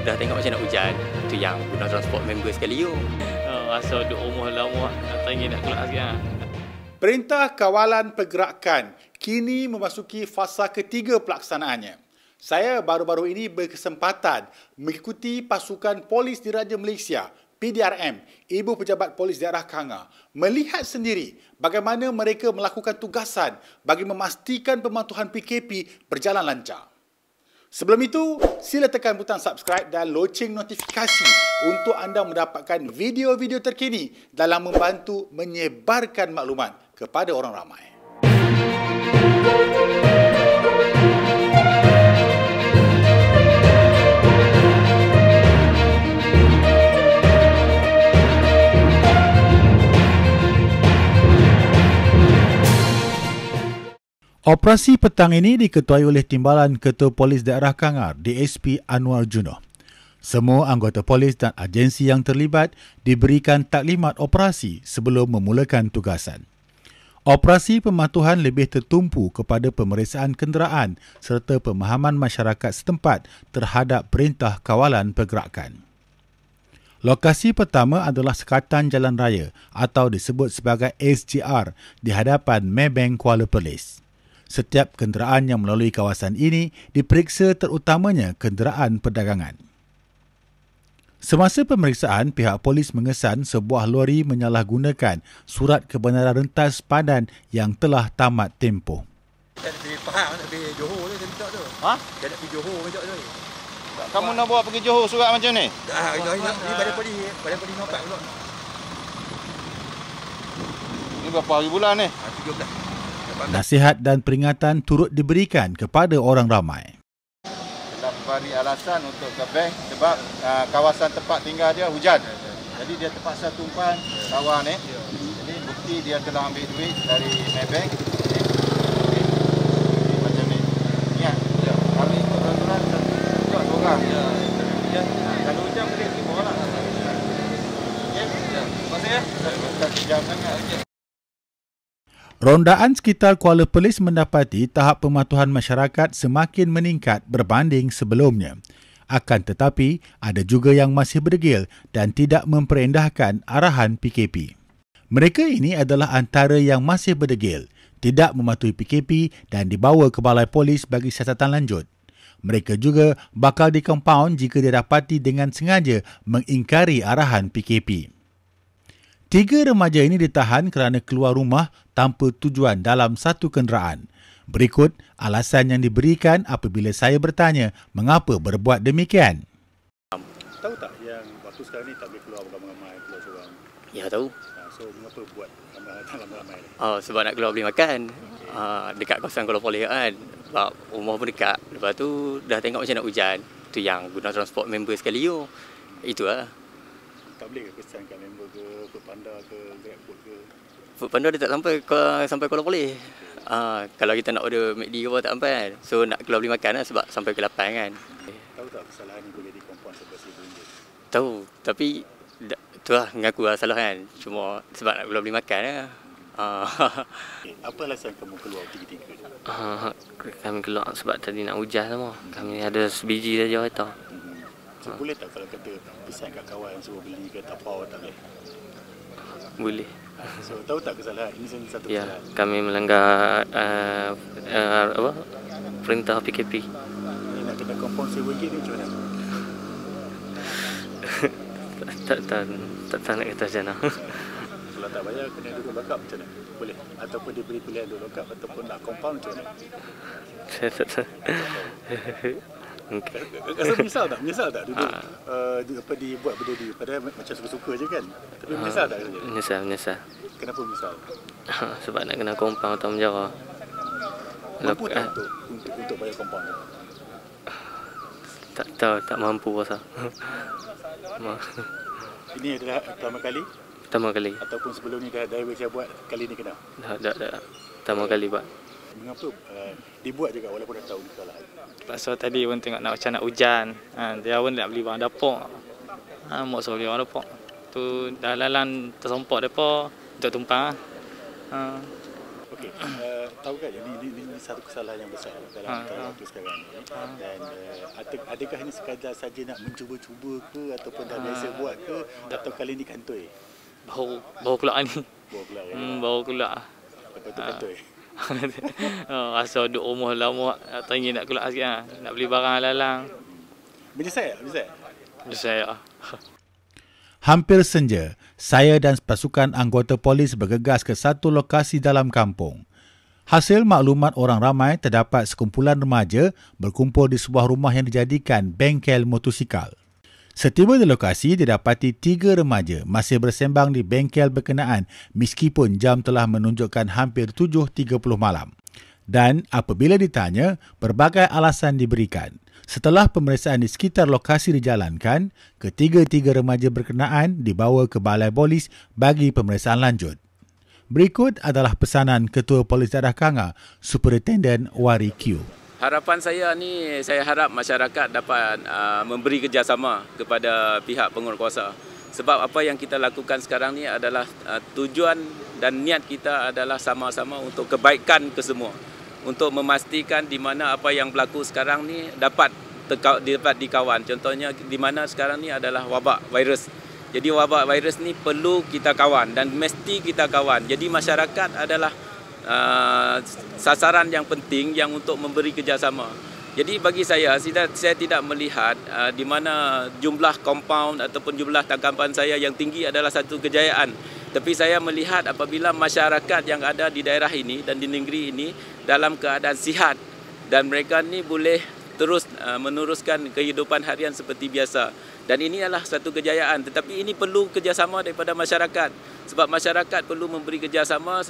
dah tengok macam nak hujan. Tu yang guna transport member sekali yo. Asal duduk rumah lama, tak ingin nak keluar sikit. Perintah Kawalan Pergerakan kini memasuki fasa ketiga pelaksanaannya. Saya baru-baru ini berkesempatan mengikuti pasukan polis diraja Malaysia, PDRM, Ibu Pejabat Polis Daerah Kanga, melihat sendiri bagaimana mereka melakukan tugasan bagi memastikan pematuhan PKP berjalan lancar. Sebelum itu, sila tekan butang subscribe dan loceng notifikasi untuk anda mendapatkan video-video terkini dalam membantu menyebarkan maklumat kepada orang ramai. Operasi petang ini diketuai oleh Timbalan Ketua Polis Daerah Kangar, DSP Anwar Junoh. Semua anggota polis dan agensi yang terlibat diberikan taklimat operasi sebelum memulakan tugasan. Operasi pematuhan lebih tertumpu kepada pemeriksaan kenderaan serta pemahaman masyarakat setempat terhadap perintah kawalan pergerakan. Lokasi pertama adalah sekatan jalan raya atau disebut sebagai SJR di hadapan Maybank Kuala Perlis. Setiap kenderaan yang melalui kawasan ini diperiksa terutamanya kenderaan perdagangan. Semasa pemeriksaan, pihak polis mengesan sebuah lori menyalahgunakan surat kebenaran rentas padan yang telah tamat tempoh. Dia nak pergi Pahang, nak pergi Johor tu, dia minta tu. Ha? Dia nak pergi Johor minta tu. Kamu nak bawa pergi Johor surat macam ni? Ini badan polis nampak pula. Ini berapa hari bulan ni? 17. Nasihat dan peringatan turut diberikan kepada orang ramai. Telah beri alasan untuk ke bank sebab kawasan tempat tinggal dia hujan. Jadi dia terpaksa tumpang sawah ni. Jadi bukti dia telah ambil duit dari Maybank. Macam ni. Ingat, kami ikut peraturan satu orang. Kalau hujan boleh terima lah. Ya, terima kasih ya. Tak sejam sangat. Rondaan sekitar Kuala Perlis mendapati tahap pematuhan masyarakat semakin meningkat berbanding sebelumnya. Akan tetapi, ada juga yang masih berdegil dan tidak memperendahkan arahan PKP. Mereka ini adalah antara yang masih berdegil, tidak mematuhi PKP dan dibawa ke balai polis bagi siasatan lanjut. Mereka juga bakal dikompaun jika didapati dengan sengaja mengingkari arahan PKP. 3 remaja ini ditahan kerana keluar rumah tanpa tujuan dalam satu kenderaan. Berikut alasan yang diberikan apabila saya bertanya mengapa berbuat demikian. Tahu tak yang waktu sekarang ni tak boleh keluar ramai-ramai, keluar seorang? Ya, tahu. So mengapa buat ramai-ramai ni? Sebab nak keluar beli makan. Dekat kawasan Kuala Polis kan. Sebab rumah pun dekat. Lepas tu dah tengok macam nak hujan. Tu yang guna transport member sekali yo. Itulah. Tak boleh ke pesan kat member ke, Foodpanda ke, GrabFood ke? Foodpanda dia tak sampai Kuala Polis. Kalau kita nak order McD ke apa tak sampai kan. So nak keluar beli makan lah sebab sampai ke 8 kan. Tahu tak kesalahan ni boleh dikompon sampai RM1,000? Tahu, tapi tu lah mengaku lah salah kan. Cuma sebab nak keluar beli makan lah. Apa alasan kamu keluar tiga-tiga je? Kami keluar sebab tadi nak hujan semua. Kami ada sebiji saja kereta. So boleh tak kalau kata pesan kat kawan suruh beli ke tapau tak boleh? Boleh. So tahu tak kesalahan? Ini satu Ya, kesalahan. kami melanggar perintah PKP. Ini nak kena kompon RM1,000 ni macam mana? Tak nak kata macam mana. Kalau tak bayar kena duduk lock up macam mana? Boleh? Ataupun diberi pilihan duduk lock up ataupun nak compound macam mana? Saya tak tahu. Okay. Rasa menyesal tak duduk dibuat benda ni padahal macam suka-suka je kan, tapi menyesal tak rasanya? Menyesal. Kenapa menyesal? Sebab nak kena compound atau menjara. Mampu tak untuk bayar compound tu? Tak tahu, tak mampu rasa. Ini adalah pertama kali ataupun sebelum ni dah biasa buat, kali ni kena? Dah pertama kali buat. Mengapa dibuat juga walaupun dah tahu kesalahan? Pasal tadi pun tengok nak macam nak hujan. Dia pun nak beli barang dapur. Mak suruh beli barang dapur. Tu dah lalan tersompak depa untuk tumpang. Okey, tahu kan ini satu kesalahan yang besar dalam waktu sekarang ni. Dan adakah ini sekadar saja nak mencuba-cuba ke ataupun dah biasa buat ke atau kali ni kantoi? Baru keluar ni. Baru keluar kan? Baru keluar. Lepas tu kantoi. Rasa duduk rumah lama, teringin nak keluar sikit lah. Nak beli barang lalang. Menyesal tak? Saya. Hampir senja, saya dan pasukan anggota polis bergegas ke satu lokasi dalam kampung. Hasil maklumat orang ramai, terdapat sekumpulan remaja berkumpul di sebuah rumah yang dijadikan bengkel motosikal. Setiba di lokasi, didapati 3 remaja masih bersembang di bengkel berkenaan meskipun jam telah menunjukkan hampir 7.30 malam. Dan apabila ditanya, berbagai alasan diberikan. Setelah pemeriksaan di sekitar lokasi dijalankan, ketiga-tiga remaja berkenaan dibawa ke balai polis bagi pemeriksaan lanjut. Berikut adalah pesanan Ketua Polis Daerah Kanga, Superintendent Wari Q. Harapan saya ni, saya harap masyarakat dapat memberi kerjasama kepada pihak penguatkuasa. Sebab apa yang kita lakukan sekarang ni adalah tujuan dan niat kita adalah sama-sama untuk kebaikan kesemua. Untuk memastikan di mana apa yang berlaku sekarang ni dapat dikawan. Contohnya di mana sekarang ni adalah wabak virus. Jadi wabak virus ni perlu kita kawan dan mesti kita kawan. Jadi masyarakat adalah sasaran yang penting yang untuk memberi kerjasama. Jadi bagi saya tidak melihat di mana jumlah compound ataupun jumlah tangkapan saya yang tinggi adalah satu kejayaan. Tapi saya melihat apabila masyarakat yang ada di daerah ini dan di negeri ini dalam keadaan sihat dan mereka ni boleh terus meneruskan kehidupan harian seperti biasa. Dan ini adalah satu kejayaan. Tetapi ini perlu kerjasama daripada masyarakat. Sebab masyarakat perlu memberi kerjasama,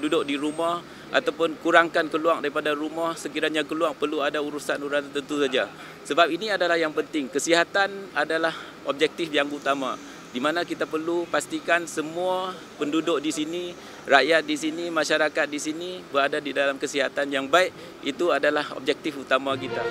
duduk di rumah ataupun kurangkan keluar daripada rumah. Sekiranya keluar perlu ada urusan-urusan tertentu saja. Sebab ini adalah yang penting. Kesihatan adalah objektif yang utama. Di mana kita perlu pastikan semua penduduk di sini, rakyat di sini, masyarakat di sini berada di dalam kesihatan yang baik. Itu adalah objektif utama kita.